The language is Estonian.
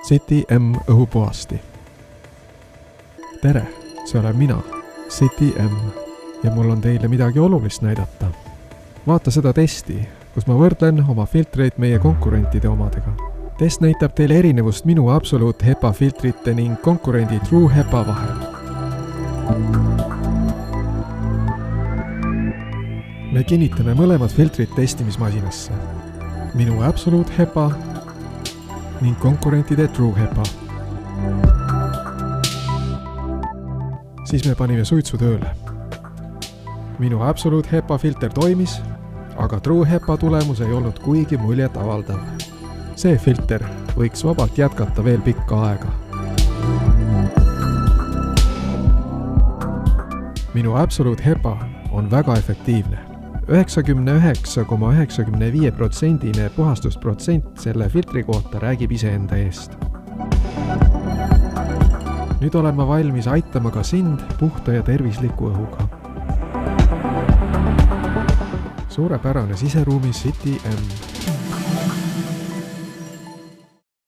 City M õhupuhasti. Tere, see olen mina, City M, ja mul on teile midagi olulist näidata. Vaata seda testi, kus ma võrdlen oma filtreid meie konkurentide omadega. Test näitab teile erinevust minu Absolute HEPA filtrite ning konkurendi True HEPA vahel. Me kinnitame mõlemad filtrid testimismasinasse. Minu Absolute HEPA ning konkurentide True HEPA. Siis me panime suitsu tööle. Minu Absolute HEPA filter toimis, aga True HEPA tulemus ei olnud kuigi muljet avaldav. See filter võiks vabalt jätkata veel pikka aega. Minu Absolute HEPA on väga efektiivne. 99,95% puhastusprotsent selle filtri kohta räägib iseenda eest. Nüüd olen ma valmis aitama ka sind puhta ja tervisliku õhuga. Suurepärane siseruumi City M.